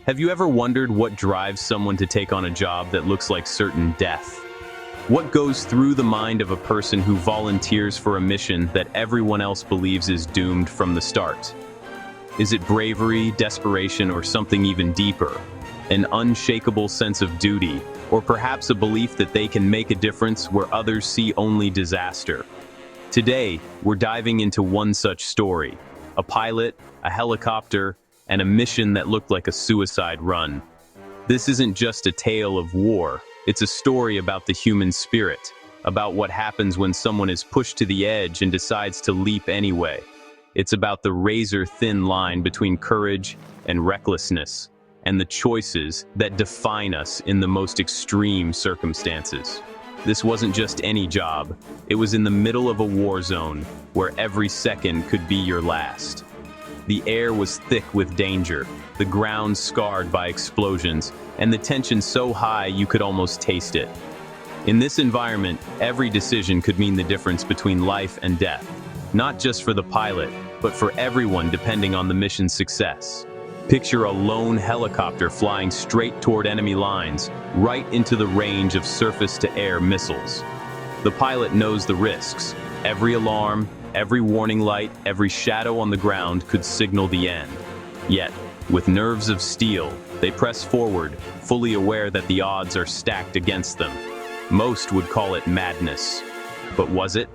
Have you ever wondered what drives someone to take on a job that looks like certain death? What goes through the mind of a person who volunteers for a mission that everyone else believes is doomed from the start? Is it bravery, desperation, or something even deeper? An unshakable sense of duty, or perhaps a belief that they can make a difference where others see only disaster? Today, we're diving into one such story: a pilot, a helicopter, and a mission that looked like a suicide run. This isn't just a tale of war, it's a story about the human spirit, about what happens when someone is pushed to the edge and decides to leap anyway. It's about the razor-thin line between courage and recklessness, and the choices that define us in the most extreme circumstances. This wasn't just any job, it was in the middle of a war zone, where every second could be your last. The air was thick with danger, the ground scarred by explosions, and the tension so high you could almost taste it. In this environment, every decision could mean the difference between life and death, not just for the pilot, but for everyone depending on the mission's success. Picture a lone helicopter flying straight toward enemy lines, right into the range of surface-to-air missiles. The pilot knows the risks. Every alarm, every warning light, every shadow on the ground could signal the end. Yet, with nerves of steel, they press forward, fully aware that the odds are stacked against them. Most would call it madness. But was it?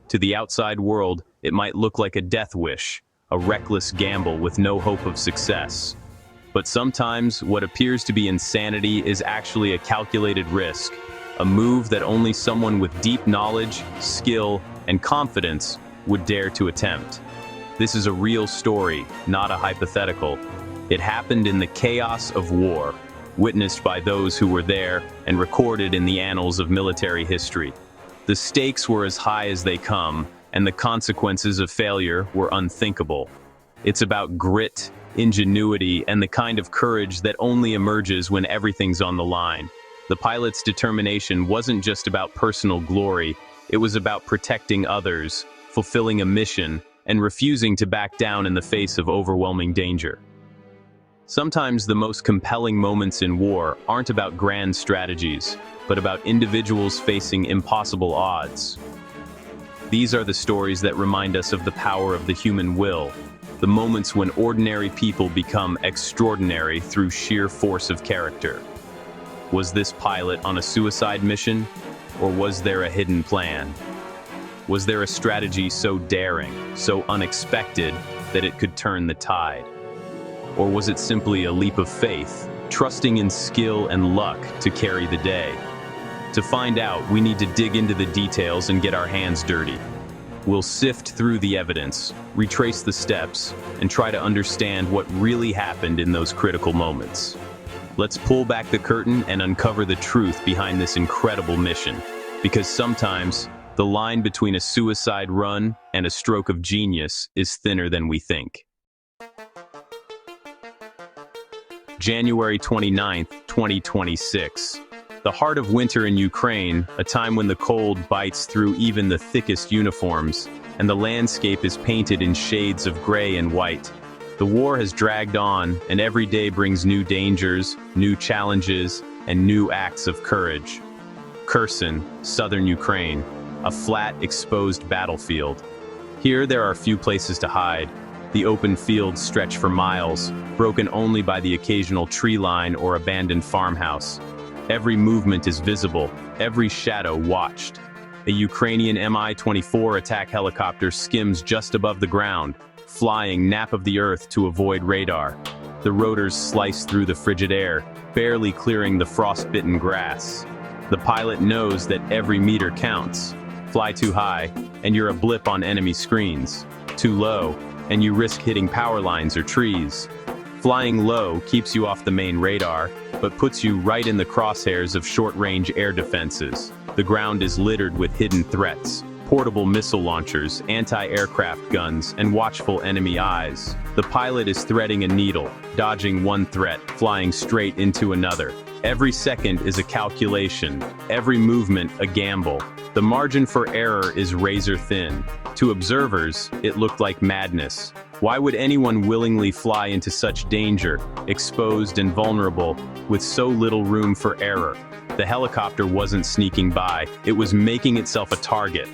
To the outside world, it might look like a death wish, a reckless gamble with no hope of success. But sometimes, what appears to be insanity is actually a calculated risk, a move that only someone with deep knowledge, skill, and confidence would dare to attempt. This is a real story, not a hypothetical. It happened in the chaos of war, witnessed by those who were there and recorded in the annals of military history. The stakes were as high as they come, and the consequences of failure were unthinkable. It's about grit, ingenuity, and the kind of courage that only emerges when everything's on the line. The pilot's determination wasn't just about personal glory, it was about protecting others, fulfilling a mission, and refusing to back down in the face of overwhelming danger. Sometimes the most compelling moments in war aren't about grand strategies, but about individuals facing impossible odds. These are the stories that remind us of the power of the human will, the moments when ordinary people become extraordinary through sheer force of character. Was this pilot on a suicide mission, or was there a hidden plan? Was there a strategy so daring, so unexpected, that it could turn the tide? Or was it simply a leap of faith, trusting in skill and luck to carry the day? To find out, we need to dig into the details and get our hands dirty. We'll sift through the evidence, retrace the steps, and try to understand what really happened in those critical moments. Let's pull back the curtain and uncover the truth behind this incredible mission, because sometimes the line between a suicide run and a stroke of genius is thinner than we think. January 29th, 2026. The heart of winter in Ukraine, a time when the cold bites through even the thickest uniforms, and the landscape is painted in shades of gray and white. The war has dragged on, and every day brings new dangers, new challenges, and new acts of courage. Kherson, southern Ukraine, a flat, exposed battlefield. Here there are few places to hide. The open fields stretch for miles, broken only by the occasional tree line or abandoned farmhouse. Every movement is visible, every shadow watched. A Ukrainian Mi-24 attack helicopter skims just above the ground, flying nap of the earth to avoid radar. The rotors slice through the frigid air, barely clearing the frost-bitten grass. The pilot knows that every meter counts. Fly too high, and you're a blip on enemy screens. Too low, and you risk hitting power lines or trees. Flying low keeps you off the main radar, but puts you right in the crosshairs of short-range air defenses. The ground is littered with hidden threats: portable missile launchers, anti-aircraft guns, and watchful enemy eyes. The pilot is threading a needle, dodging one threat, flying straight into another. Every second is a calculation, every movement a gamble. The margin for error is razor thin. To observers, it looked like madness. Why would anyone willingly fly into such danger, exposed and vulnerable, with so little room for error? The helicopter wasn't sneaking by, it was making itself a target.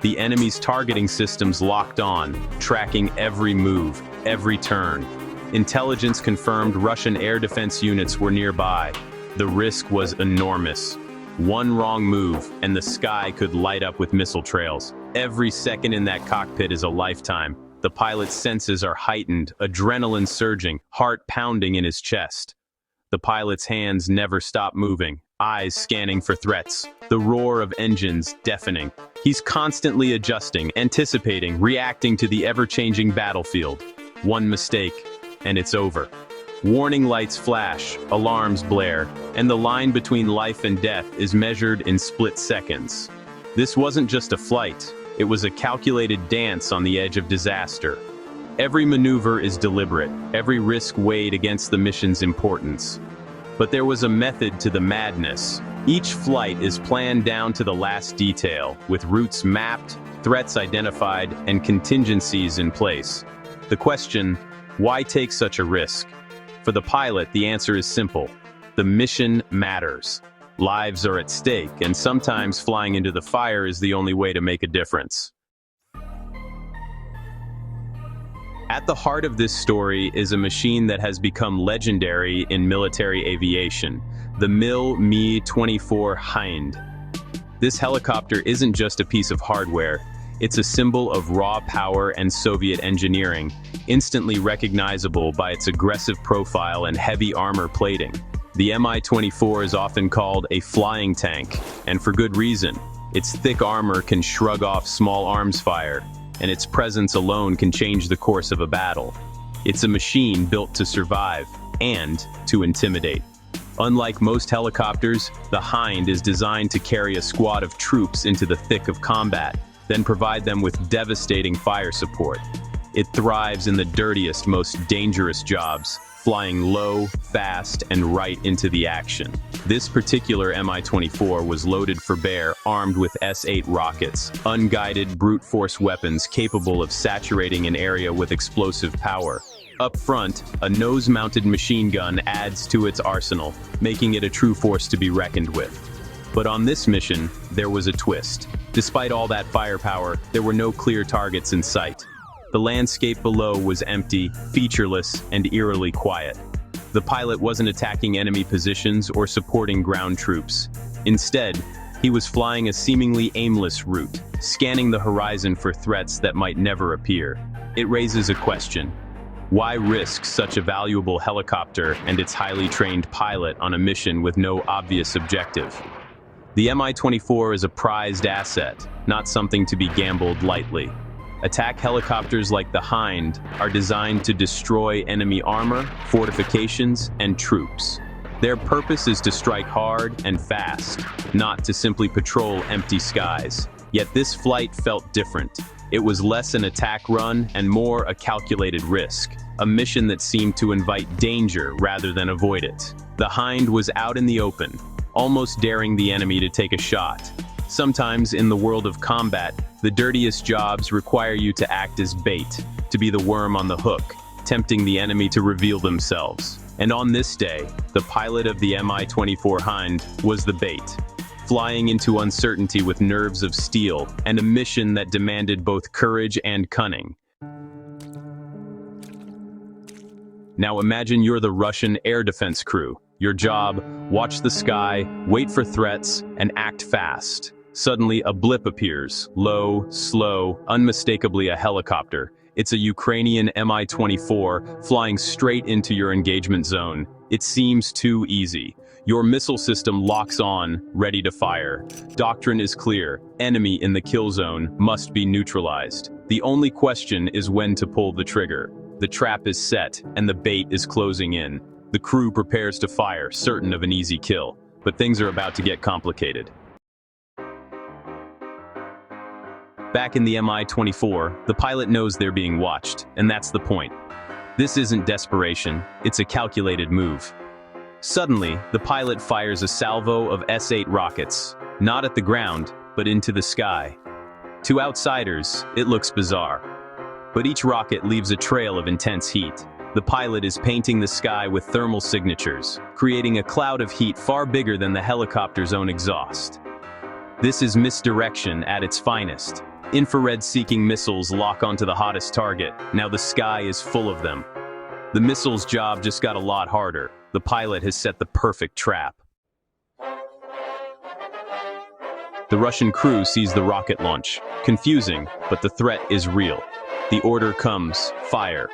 The enemy's targeting systems locked on, tracking every move, every turn. Intelligence confirmed Russian air defense units were nearby. The risk was enormous. One wrong move, and the sky could light up with missile trails. Every second in that cockpit is a lifetime. The pilot's senses are heightened, adrenaline surging, heart pounding in his chest. The pilot's hands never stop moving, eyes scanning for threats, the roar of engines deafening. He's constantly adjusting, anticipating, reacting to the ever-changing battlefield. One mistake, and it's over. Warning lights flash, alarms blare, and the line between life and death is measured in split seconds. This wasn't just a flight, it was a calculated dance on the edge of disaster. Every maneuver is deliberate, every risk weighed against the mission's importance. But there was a method to the madness. Each flight is planned down to the last detail, with routes mapped, threats identified, and contingencies in place. The question, why take such a risk? For the pilot, the answer is simple. The mission matters. Lives are at stake, and sometimes flying into the fire is the only way to make a difference. At the heart of this story is a machine that has become legendary in military aviation, the Mi-24 Hind. This helicopter isn't just a piece of hardware, it's a symbol of raw power and Soviet engineering, instantly recognizable by its aggressive profile and heavy armor plating. The Mi-24 is often called a flying tank, and for good reason. Its thick armor can shrug off small arms fire, and its presence alone can change the course of a battle. It's a machine built to survive and to intimidate. Unlike most helicopters, the Hind is designed to carry a squad of troops into the thick of combat, then provide them with devastating fire support. It thrives in the dirtiest, most dangerous jobs, flying low, fast, and right into the action. This particular Mi-24 was loaded for bear, armed with S-8 rockets, unguided brute force weapons capable of saturating an area with explosive power. Up front, a nose-mounted machine gun adds to its arsenal, making it a true force to be reckoned with. But on this mission, there was a twist. Despite all that firepower, there were no clear targets in sight. The landscape below was empty, featureless, and eerily quiet. The pilot wasn't attacking enemy positions or supporting ground troops. Instead, he was flying a seemingly aimless route, scanning the horizon for threats that might never appear. It raises a question. Why risk such a valuable helicopter and its highly trained pilot on a mission with no obvious objective? The Mi-24 is a prized asset, not something to be gambled lightly. Attack helicopters like the Hind are designed to destroy enemy armor, fortifications, and troops. Their purpose is to strike hard and fast, not to simply patrol empty skies. Yet this flight felt different. It was less an attack run and more a calculated risk, a mission that seemed to invite danger rather than avoid it. The Hind was out in the open, almost daring the enemy to take a shot. Sometimes in the world of combat, the dirtiest jobs require you to act as bait, to be the worm on the hook, tempting the enemy to reveal themselves. And on this day, the pilot of the Mi-24 Hind was the bait, flying into uncertainty with nerves of steel and a mission that demanded both courage and cunning. Now imagine you're the Russian air defense crew. Your job, watch the sky, wait for threats, and act fast. Suddenly, a blip appears, low, slow, unmistakably a helicopter. It's a Ukrainian Mi-24 flying straight into your engagement zone. It seems too easy. Your missile system locks on, ready to fire. Doctrine is clear. Enemy in the kill zone must be neutralized. The only question is when to pull the trigger. The trap is set, and the bait is closing in. The crew prepares to fire, certain of an easy kill. But things are about to get complicated. Back in the Mi-24, the pilot knows they're being watched, and that's the point. This isn't desperation, it's a calculated move. Suddenly, the pilot fires a salvo of S-8 rockets, not at the ground, but into the sky. To outsiders, it looks bizarre. but each rocket leaves a trail of intense heat. The pilot is painting the sky with thermal signatures, creating a cloud of heat far bigger than the helicopter's own exhaust. This is misdirection at its finest. Infrared-seeking missiles lock onto the hottest target. Now the sky is full of them. The missile's job just got a lot harder. The pilot has set the perfect trap. The Russian crew sees the rocket launch. Confusing, but the threat is real. The order comes, fire.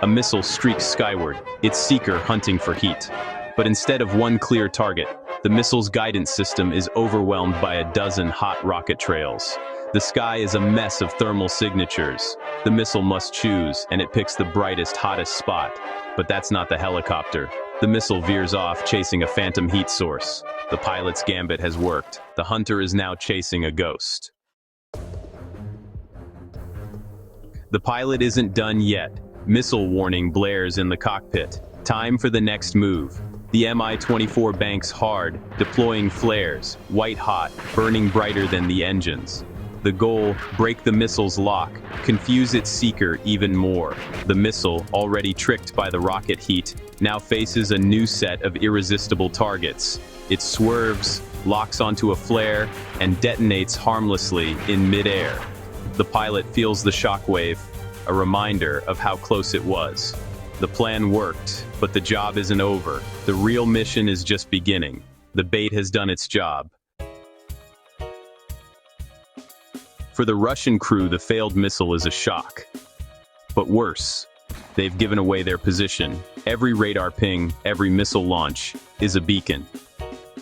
A missile streaks skyward, its seeker hunting for heat. But instead of one clear target, the missile's guidance system is overwhelmed by a dozen hot rocket trails. The sky is a mess of thermal signatures. The missile must choose, and it picks the brightest, hottest spot. But that's not the helicopter. The missile veers off, chasing a phantom heat source. The pilot's gambit has worked. The hunter is now chasing a ghost. The pilot isn't done yet. Missile warning blares in the cockpit. Time for the next move. The Mi-24 banks hard, deploying flares, white hot, burning brighter than the engines. The goal, break the missile's lock, confuse its seeker even more. The missile, already tricked by the rocket heat, now faces a new set of irresistible targets. It swerves, locks onto a flare, and detonates harmlessly in midair. The pilot feels the shockwave, a reminder of how close it was. The plan worked, but the job isn't over. The real mission is just beginning. The bait has done its job. For the Russian crew, the failed missile is a shock. But worse, they've given away their position. Every radar ping, every missile launch is a beacon.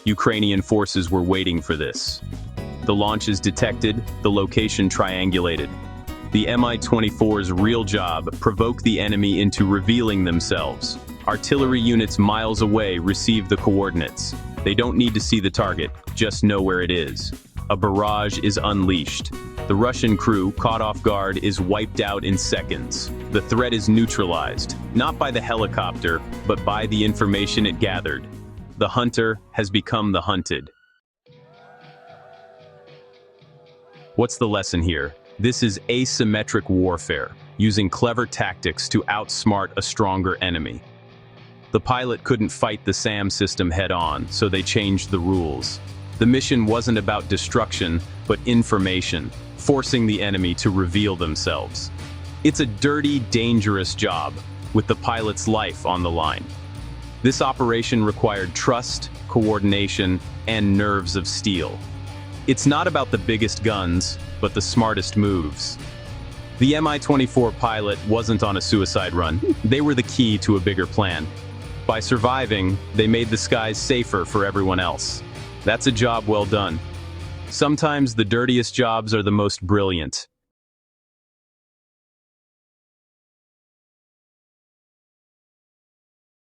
Ukrainian forces were waiting for this. The launch is detected, the location triangulated. The Mi-24's real job, provoke the enemy into revealing themselves. Artillery units miles away receive the coordinates. They don't need to see the target, just know where it is. A barrage is unleashed. The Russian crew, caught off guard, is wiped out in seconds. The threat is neutralized, not by the helicopter, but by the information it gathered. The hunter has become the hunted. What's the lesson here? This is asymmetric warfare, using clever tactics to outsmart a stronger enemy. The pilot couldn't fight the SAM system head-on, so they changed the rules. The mission wasn't about destruction, but information, forcing the enemy to reveal themselves. It's a dirty, dangerous job, with the pilot's life on the line. This operation required trust, coordination, and nerves of steel. It's not about the biggest guns, but the smartest moves. The Mi-24 pilot wasn't on a suicide run. They were the key to a bigger plan. By surviving, they made the skies safer for everyone else. That's a job well done. Sometimes the dirtiest jobs are the most brilliant.